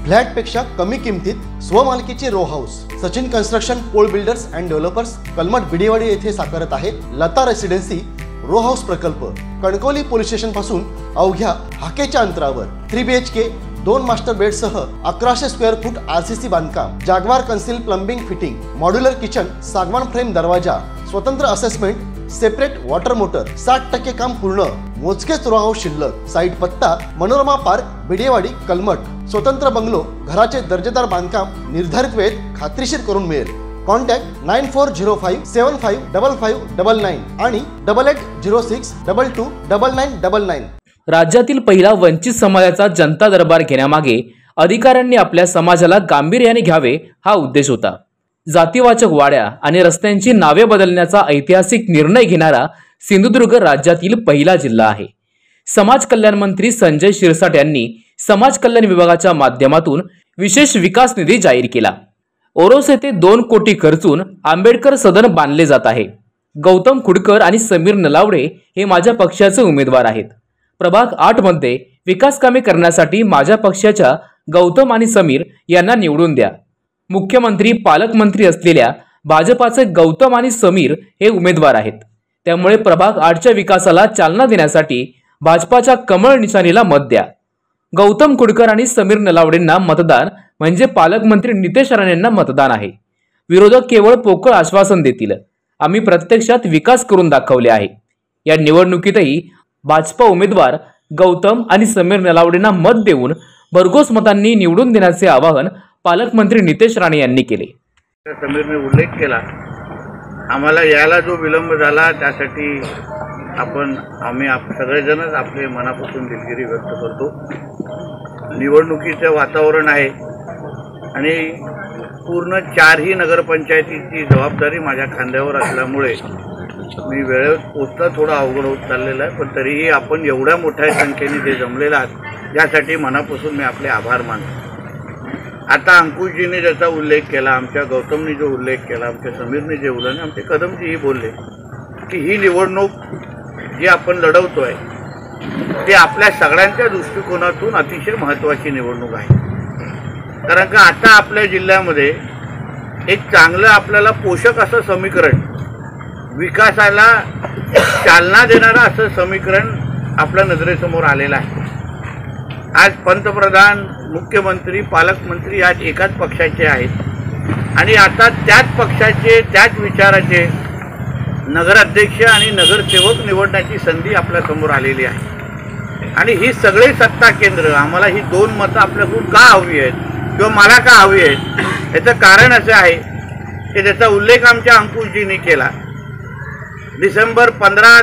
फ्लॅटपेक्षा कमी किमतीत स्वमालकीचे row house Sachin construction Pol builders and developers Kalmath Bidewadi येथे साकारत आहे लता रेसिडेन्सी रो हाऊस प्रकल्प। कणकवली पोलीस स्टेशन पासून अवघ्या हाकेच्या अंतरावर 3 BHK 2 मास्टर बेडसह 1100 स्क्वेअर फूट RCC बांधकाम, Jaguar concealed plumbing fitting, modular kitchen, सागवान फ्रेम दरवाजा, स्वतंत्र असेसमेंट, सेपरेट वॉटर मोटर, 60% काम पूर्ण, मोजकेच रो हाऊस शिल्लक। साइट पत्ता मनोरमा पार्क बिडेवाडी कलमठ। स्वतंत्र बंगलो, घराचे दर्जेदार बांधकाम निर्धारित वेळेत खात्रीशीर करून मिळेल। कॉन्टॅक्ट 9405755599 आणि 8806229999। राज्यातील पहिला वंचित समाजाचा जनता दरबार घेण्यामागे अधिकाऱ्यांनी आपल्या समाजाला गांभीर्याने घ्यावे हा उद्देश होता। जातीवाचक वाड्या आणि रस्त्यांची नावे बदलण्याचा ऐतिहासिक निर्णय घेणारा सिंधुदुर्ग राज्यातील पहिला जिल्हा आहे। समाज कल्याण मंत्री संजय शिरसाट यांनी समाज कल्याण विभागाच्या माध्यमातून विशेष विकास निधी जाहीर केला। ओरोस येथे 2 कोटी खर्चून आंबेडकर सदन बांधले जात आहे। गौतम खुडकर आणि समीर नलावडे हे माझ्या पक्षाचे उमेदवार आहेत। प्रभाग 8 मध्ये विकास कामे करण्यासाठी माझ्या पक्षाच्या गौतम आणि समीर यांना निवडून द्या। मुख्यमंत्री पालकमंत्री असलेल्या भाजपाचे गौतम आणि समीर हे उमेदवार आहेत। त्यामुळे प्रभाग 8च्या विकासाला चालना देण्यासाठी भाजपाच्या कमळ निशाणीला मत द्या। गौतम खुडकर आणि समीर नलावडेंना मतदान म्हणजे पालकमंत्री नितेश राणेंना मतदान आहे। विरोधक केवळ पोकळ आश्वासन देतील, आम्ही प्रत्यक्षात विकास करून दाखवले आहे। या निवडणुकीतही भाजपा उमेदवार गौतम आणि समीर नलावडेंना मत देऊन भरघोस मतांनी निवडून देण्याचे आवाहन पालकमंत्री नितेश राणे यांनी केले। समीरने उल्लेख केला, आम्हाला याला जो विलंब झाला त्यासाठी आम्ही सगळेजणच आपले मनापासून दिलगिरी व्यक्त करतो। निवडणुकीचं वातावरण आहे आणि पूर्ण 4ही नगरपंचायतीची जबाबदारी माझ्या खांद्यावर असल्यामुळे मी वेळेत पोचणं थोडं अवघड होत चाललेलं आहे, पण तरीही आपण एवढ्या मोठ्या संख्येने जे जमलेला आहात यासाठी मनापासून मी आपले आभार मानतो। आता अंकुशजीने ज्याचा उल्लेख केला, आमच्या गौतमनी जो उल्लेख केला, आमच्या समीरने जे उल्लेख, आमचे कदमजीही बोलले की ही निवडणूक जी आपण लढवतोय ती आपल्या सगळ्यांच्या दृष्टिकोनातून अतिशय महत्त्वाची निवडणूक आहे। कारण का आता आपल्या जिल्ह्यामध्ये एक चांगलं आपल्याला पोषक असं समीकरण, विकासाला चालना देणारं असं समीकरण आपल्या नजरेसमोर आलेलं आहे। आज पंतप्रधान, मुख्यमंत्री, पालकमंत्री आज एकाच पक्षाचे आहेत आणि आता त्याच पक्षाचे, त्याच विचाराचे नगराध्यक्ष आणि नगरसेवक निवडण्याची संधी आपल्यासमोर आलेली आहे। आणि ही सगळे सत्ता केंद्र आम्हाला ही 2 मतं आपल्याकडून का हवी आहेत किंवा मला का हवी आहेत याचं कारण असं आहे की ज्याचा उल्लेख आमच्या अंकुशजींनी केला। डिसेंबर 15,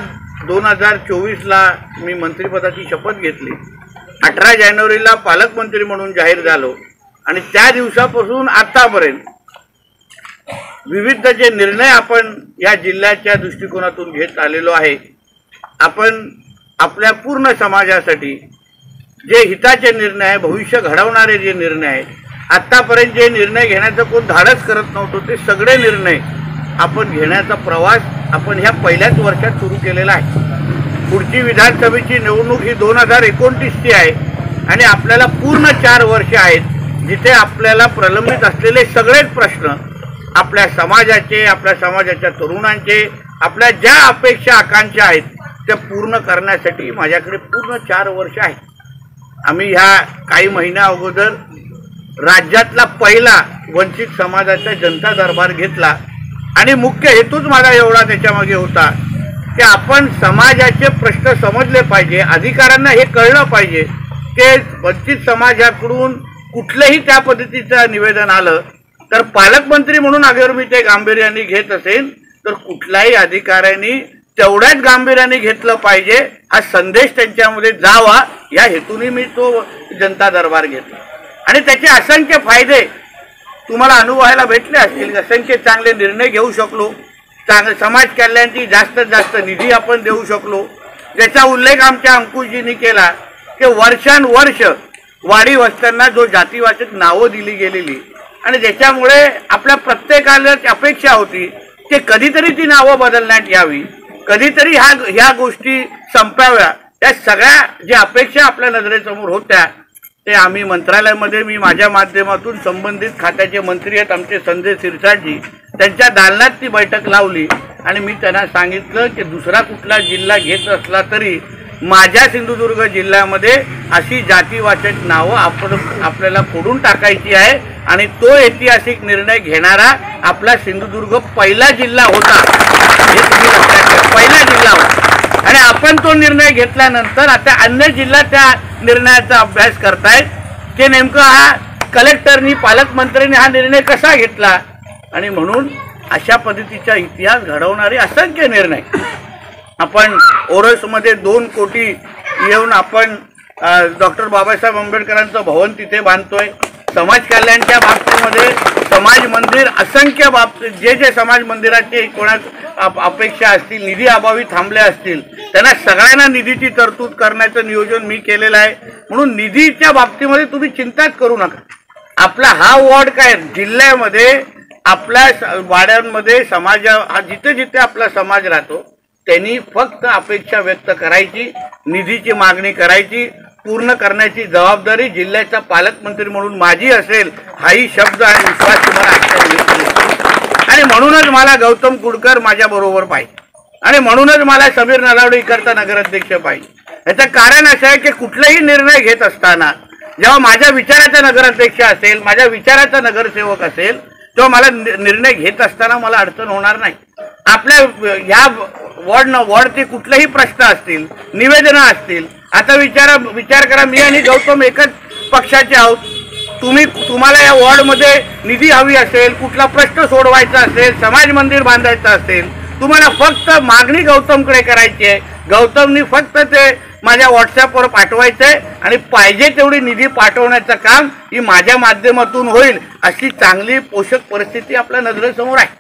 2024ला मी मंत्रिपदाची शपथ घेतली। 18 जानेवारीला पालकमंत्री म्हणून जाहीर झालो आणि त्या दिवसापासून आतापर्यंत विविध जे निर्णय आपण या जिल्ह्याच्या दृष्टिकोनातून घेत आलेलो आहे। आपण आपल्या पूर्ण समाजासाठी जे हिताचे निर्णय आहे, भविष्य घडवणारे जे निर्णय आहेत, आतापर्यंत जे निर्णय घेण्याचं कोण धाडस करत नव्हतं ते सगळे निर्णय आपण घेण्याचा प्रवास आपण ह्या पहिल्याच वर्षात सुरू केलेला आहे। पुढची विधानसभेची निवडणूक ही 2029ची आहे आणि आपल्याला पूर्ण 4 वर्ष आहेत जिथे आपल्याला प्रलंबित असलेले सगळेच प्रश्न आपल्या समाजाचे, आपल्या समाजाच्या तरुणांचे, आपल्या ज्या अपेक्षा आकांक्षा आहेत त्या पूर्ण करण्यासाठी माझ्याकडे पूर्ण 4 वर्ष आहेत। आम्ही ह्या काही महिन्या अगोदर राज्यातला पहिला वंचित समाजाचा जनता दरबार घेतला आणि मुख्य हेतूच माझा एवढा त्याच्यामागे होता की आपण समाजाचे प्रश्न समजले पाहिजे, अधिकाऱ्यांना हे कळलं पाहिजे की वंचित समाजाकडून कुठलंही त्या पद्धतीचं निवेदन आलं तर पालकमंत्री म्हणून अगर मी ते गांभीर्याने घेत असेल तर कुठल्याही अधिकाऱ्यांनी तेवढ्याच गांभीर्याने घेतलं पाहिजे हा संदेश त्यांच्यामध्ये जावा या हेतूने मी तो जनता दरबार घेतला। आणि त्याचे असंख्य फायदे तुम्हाला अनुभवायला भेटले असतील। असंख्य चांगले निर्णय घेऊ शकलो, चांगले समाज कल्याणाची जास्तीत जास्त निधी आपण देऊ शकलो, ज्याचा उल्लेख आमच्या अंकुशजींनी केला की वर्षानुवर्ष वाडी वस्त्यांना जो जातीवाचक नावं दिली गेलेली आणि ज्याच्यामुळे आपल्या प्रत्येकाला अपेक्षा होती की कधीतरी ती नावं बदलण्यात यावी, कधीतरी ह्या गोष्टी संपाव्या, त्या सगळ्या ज्या अपेक्षा आपल्या नजरेसमोर होत्या ते आम्ही मंत्रालयामध्ये मी माझ्या माध्यमातून संबंधित खात्याचे मंत्री आहेत आमचे संजय शिरसाटजी, त्यांच्या दालनात ती बैठक लावली आणि मी त्यांना सांगितलं की दुसरा कुठला जिल्हा घेत असला तरी माझ्या सिंधुदुर्ग जिल्ह्यामध्ये अशी जातीवाचक नावं आपल्याला फोडून टाकायची आहे आणि तो ऐतिहासिक निर्णय घेणारा आपला सिंधुदुर्ग पहिला जिल्हा होता, हे तुम्ही लक्षात घ्या, पहिला जिल्हा होता. आणि आपण तो निर्णय घेतल्यानंतर आता अन्य जिल्हा त्या निर्णयाचा अभ्यास करतायत की नेमकं हा कलेक्टरनी पालकमंत्र्यांनी हा निर्णय कसा घेतला. आणि म्हणून अशा पद्धतीचा इतिहास घडवणारे असंख्य निर्णय आपण ओरसमध्ये 2 कोटी येऊन आपण डॉक्टर बाबासाहेब आंबेडकरांचं भवन तिथे बांधतोय. समाज कल्याणच्या बाबतीमध्ये समाज मंदिर असंख्य बाबतीत जे समाज मंदिराचे कोणा अपेक्षा असतील, निधी अभावी थांबले असतील, त्यांना सगळ्यांना निधीची तरतूद करण्याचं नियोजन मी केलेलं आहे. म्हणून निधीच्या बाबतीमध्ये तुम्ही चिंताच करू नका. आपला हा वॉर्ड काय जिल्ह्यामध्ये आपल्या वाड्यांमध्ये जिथे जिथे आपला समाज राहतो त्यांनी फक्त अपेक्षा व्यक्त करायची, निधीची मागणी करायची, पूर्ण करण्याची जबाबदारी जिल्ह्याचा पालकमंत्री म्हणून माझी असेल, हाही शब्द आणि विश्वास तुम्हाला. आणि म्हणूनच मला गौतम कुडकर माझ्या बरोबर पाहिजे आणि म्हणूनच मला समीर नलावडे इकडचा नगराध्यक्ष पाहिजे. याचं कारण असं आहे की कुठलाही निर्णय घेत असताना जेव्हा माझ्या विचाराचा नगराध्यक्ष असेल, माझ्या विचाराचा नगरसेवक असेल, तेव्हा मला निर्णय घेत असताना मला अडचण होणार नाही. आपल्या ह्या वॉर्डचे कुठलेही प्रश्न असतील, निवेदनं असतील, आता विचार करा, मी आणि गौतम एकच पक्षाचे आहोत. तुम्हाला या वॉर्डमध्ये निधी हवी असेल, कुठला प्रश्न सोडवायचा असेल, समाज मंदिर बांधायचं असेल, तुम्हाला फक्त मागणी गौतमकडे करायची आहे. गौतमनी फक्त ते माझ्या व्हॉट्सॲपवर पाठवायचं आहे आणि पाहिजे तेवढी निधी पाठवण्याचं काम ही माझ्या माध्यमातून होईल. अशी चांगली पोषक परिस्थिती आपल्या नजरेसमोर आहे.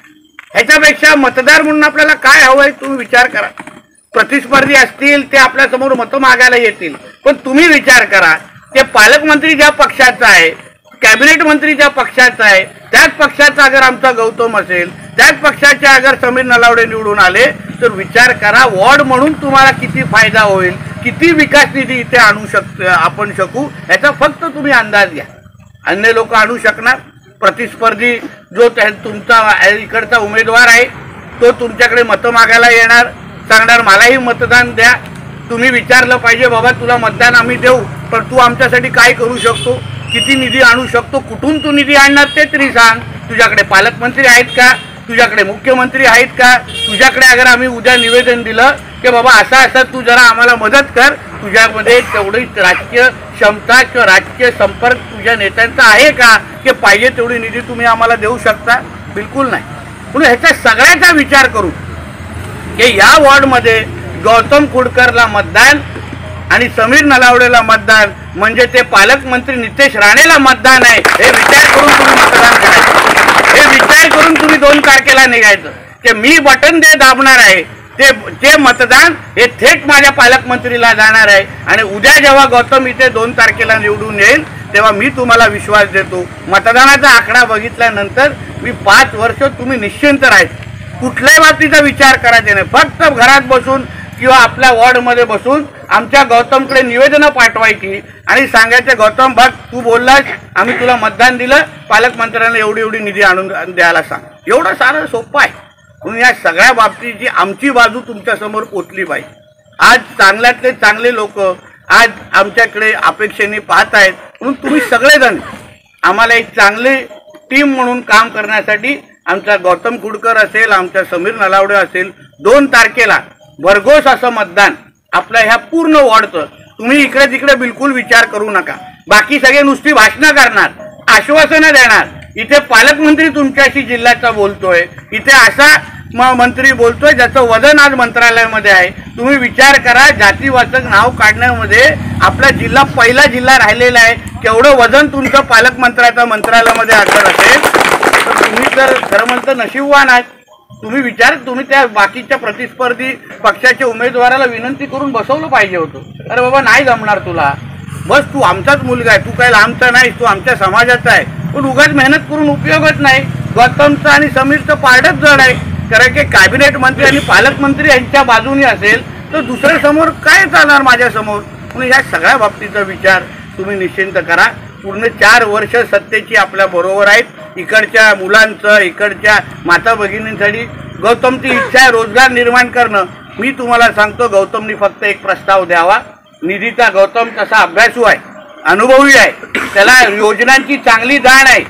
ह्याच्यापेक्षा मतदार म्हणून आपल्याला काय हवं आहे तुम्ही विचार करा. प्रतिस्पर्धी असतील ते आपल्यासमोर मतं मागायला येतील, पण तुम्ही विचार करा ते पालकमंत्री ज्या पक्षाचा आहे, कॅबिनेट मंत्री ज्या पक्षाचा आहे, त्याच पक्षाचा अगर आमचा गौतम असेल, त्याच पक्षाचे अगर समीर नलावडे निवडून आले तर विचार करा वॉर्ड म्हणून तुम्हाला किती फायदा होईल, किती विकास निधी इथे आपण शकू ह्याचा फक्त तुम्ही अंदाज घ्या. अन्य लोक आणू शकणार. प्रतिस्पर्धी जो तुमचा इकडचा उमेदवार आहे तो तुमच्याकडे मतं मागायला येणार, सांगणार मलाही मतदान द्या. तुम्ही विचारलं पाहिजे बाबा तुला मतदान आम्ही देऊ, पण तू आमच्यासाठी काय करू शकतो, किती निधी आणू शकतो, कुठून तू निधी आणणार ते तरी सांग. तुझ्याकडे पालकमंत्री आहेत का, तुझ्याकडे मुख्यमंत्री आहेत का, तुझ्याकडे अगर आम्ही उद्या निवेदन दिलं की बाबा असं तू जरा आम्हाला मदत कर, तुझ्यामध्ये तेवढी राजकीय क्षमता किंवा राजकीय संपर्क तुझ्या नेत्यांचा आहे का की पाहिजे तेवढी निधी तुम्ही आम्हाला देऊ शकता? बिलकुल नाही. म्हणून ह्याचा सगळ्याचा विचार करू की या वॉर्डमध्ये गौतम कुडकरला मतदान आणि समीर नलावडेला मतदान म्हणजे ते पालकमंत्री नितेश राणेला मतदान आहे हे विचार करून तुम्ही मतदान करायचं. हे विचार करून तुम्ही 2 तारखेला निघायचं की मी बटन दाबणार आहे, ते मतदान हे थेट माझ्या पालकमंत्रीला जाणार आहे. आणि उद्या जेव्हा गौतम इथे 2 तारखेला निवडून येईल तेव्हा मी तुम्हाला विश्वास देतो, मतदानाचा आकडा बघितल्यानंतर मी 5 वर्ष तुम्ही निश्चिंत राहायचं, कुठल्याही बाबतीचा विचार करायचा नाही. फक्त घरात बसून किंवा आपल्या वॉर्डमध्ये बसून आमच्या गौतमकडे निवेदनं पाठवायची आणि सांगायचं गौतम बघ तू बोललास, आम्ही तुला मतदान दिलं, पालकमंत्र्यांना एवढी निधी आणून द्यायला सांग. एवढं सारं सोपं आहे. म्हणून या सगळ्या बाबतीची आमची बाजू तुमच्यासमोर पोचली पाहिजे. आज चांगल्यातले चांगले लोक आज आमच्याकडे अपेक्षेने पाहत आहेत. म्हणून तुम्ही सगळेजण आम्हाला एक चांगली टीम म्हणून काम करण्यासाठी आमचा गौतम कुडकर असेल, आमचा समीर नलावडे असेल, 2 तारखेला भरघोस असं मतदान आपल्या ह्या पूर्ण वॉर्डचं. तुम्ही इकडे तिकडे बिलकुल विचार करू नका. बाकी सगळे नुसती भाषणं करणार, आश्वासनं देणार. इथे पालकमंत्री तुमच्याशी जिल्ह्याचा बोलतोय, इथे असा मंत्री बोलतोय ज्याचं वजन आज मंत्रालयामध्ये आहे. तुम्ही विचार करा जातीवाचक नाव काढण्यामध्ये आपला जिल्हा पहिला जिल्हा राहिलेला आहे. केवढं वजन तुमचं पालकमंत्र्याच्या मंत्रालयामध्ये असणार असेल तर तुम्ही तर खरं म्हणतं नशीबवान आहात. तुम्ही विचार, तुम्ही त्या बाकीच्या प्रतिस्पर्धी पक्षाच्या उमेदवाराला विनंती करून बसवलं पाहिजे होतं. अरे बाबा नाही जमणार तुला, बस तू आमचाच मुलगा आहे, तू काय लांबचा नाही, तू आमच्या समाजाचा आहे. पण उगाच मेहनत करून उपयोगच नाही. गौतमचं आणि समीरचं पारडच जड आहे. कारण की कॅबिनेट मंत्री आणि पालकमंत्री यांच्या बाजूने असेल तर दुसऱ्या समोर काय चालणार माझ्यासमोर. म्हणून या सगळ्या बाबतीचा विचार तुम्ही निश्चिंत करा. पूर्ण 4 वर्ष सत्तेची आपल्या बरोबर आहेत. इकडच्या मुलांचं, इकडच्या माता भगिनींसाठी गौतमची इच्छा आहे रोजगार निर्माण करणं. मी तुम्हाला सांगतो, गौतमनी फक्त एक प्रस्ताव द्यावा. निधीचा गौतम तसा अभ्यासू आहे, अनुभवी आहे, त्याला योजनांची चांगली जाण आहे.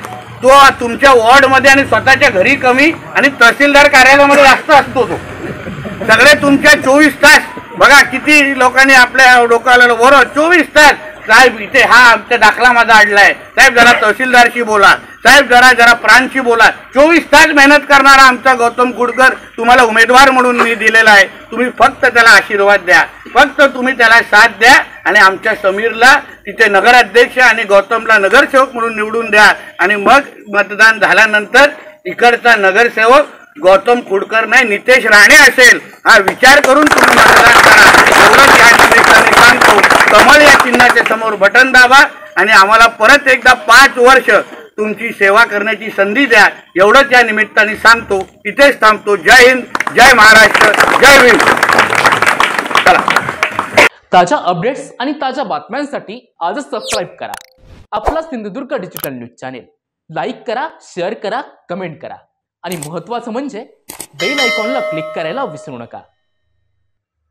तो तुमच्या वॉर्डमध्ये आणि स्वतःच्या घरी कमी आणि तहसीलदार कार्यालयामध्ये जास्त असतो. तो सगळे तुमच्या 24 तास बघा किती लोकांनी आपल्या डोक्याला बरोबर 24 तास साहेब इथे हा आमचा दाखला माझा अडलाय, साहेब जरा तहसीलदारशी बोला, साहेब जरा प्रांतशी बोला. 24 तास मेहनत करणारा आमचा गौतम कुडकर तुम्हाला उमेदवार म्हणून मी दिलेला आहे. तुम्ही फक्त त्याला आशीर्वाद द्या, फक्त तुम्ही त्याला साथ द्या आणि आमच्या समीरला तिथे नगराध्यक्ष आणि गौतमला नगरसेवक म्हणून निवडून द्या. आणि मग मतदान झाल्यानंतर इकडचा नगरसेवक गौतम कुडकर नाही नितेश राणे असेल हा विचार करून तुम्ही मतदान करा. एवढंच या निमित्ताने सांगतो. कमळ या चिन्हाच्या समोर बटन दाबा आणि आम्हाला परत एकदा 5 वर्ष तुमची सेवा करण्याची संधी द्या. एवढंच या निमित्ताने सांगतो. इथेच थांबतो. जय हिंद, जय महाराष्ट्र, जय भीम. चला. ताज्या अपडेट्स आणि ताज्या बातम्यांसाठी आजच सबस्क्राईब करा आपला Sindhudurg digital news channel. Like करा, शेअर करा, कमेंट करा आणि महत्त्वाचं म्हणजे बेल आयकॉनला क्लिक करायला विसरू नका.